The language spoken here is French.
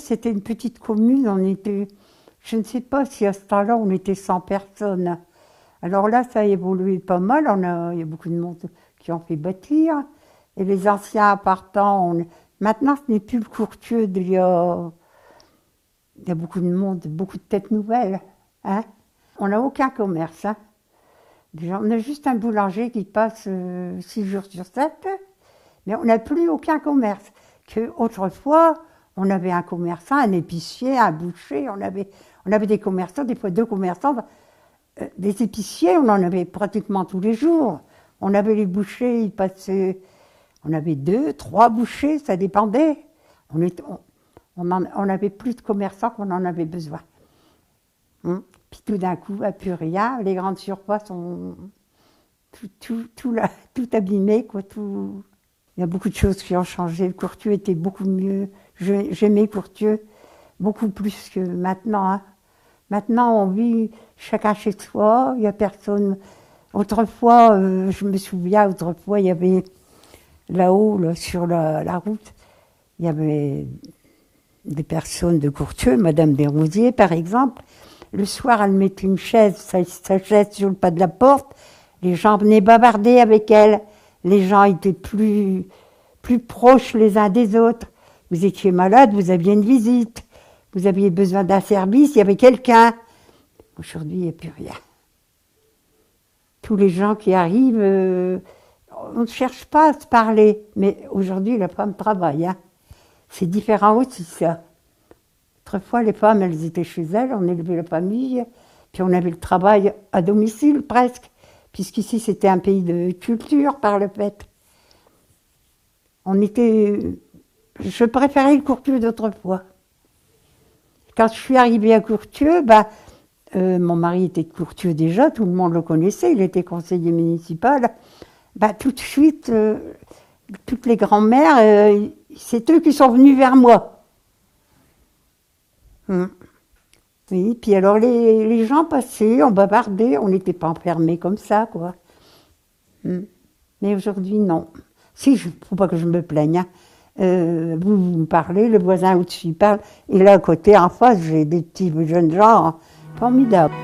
c'était une petite commune, je ne sais pas si à ce temps-là, on était 100 personnes. Alors là, ça a évolué pas mal, il y a beaucoup de monde qui ont fait bâtir, et les anciens appartements, maintenant ce n'est plus le Courtieu il y a beaucoup de monde, beaucoup de têtes nouvelles. Hein. On n'a aucun commerce. Hein. On a juste un boulanger qui passe 6 jours sur 7, mais on n'a plus aucun commerce. Autrefois, on avait un commerçant, un épicier, un boucher, on avait des commerçants, des fois 2 commerçants. Des épiciers, on en avait pratiquement tous les jours. On avait les bouchers, ils passaient. On avait 2, 3 bouchers, ça dépendait. On avait plus de commerçants qu'on en avait besoin. Puis tout d'un coup, plus rien. Les grandes surfaces ont tout abîmé, quoi. Il y a beaucoup de choses qui ont changé. Le Courtieu était beaucoup mieux. J'aimais Courtieu beaucoup plus que maintenant. Hein. Maintenant, on vit chacun chez soi. Il n'y a personne. Autrefois, je me souviens, il y avait là-haut, sur la route, il y avait des personnes de Courtieu, Madame Desrosiers, par exemple. Le soir, elle mettait une chaise, sa chaise sur le pas de la porte. Les gens venaient bavarder avec elle. Les gens étaient plus proches les uns des autres. Vous étiez malade, vous aviez une visite. Vous aviez besoin d'un service, il y avait quelqu'un. Aujourd'hui, il n'y a plus rien. Tous les gens qui arrivent, on ne cherche pas à se parler. Mais aujourd'hui, la femme travaille. Hein. C'est différent aussi, ça. Autrefois, les femmes, elles étaient chez elles, on élevait la famille, puis on avait le travail à domicile presque, puisqu'ici, c'était un pays de culture par le fait. Je préférais le Courtieu d'autrefois. Quand je suis arrivée à Courtieu, mon mari était de Courtieu déjà, tout le monde le connaissait, il était conseiller municipal. Tout de suite, toutes les grands-mères, c'est eux qui sont venus vers moi. Oui, puis alors les gens passaient, on bavardait, on n'était pas enfermés comme ça, quoi. Mais aujourd'hui, non. Si, il ne faut pas que je me plaigne. Hein. Vous me parlez, le voisin au-dessus parle, et là, à côté, en face, j'ai des petits jeunes gens formidables.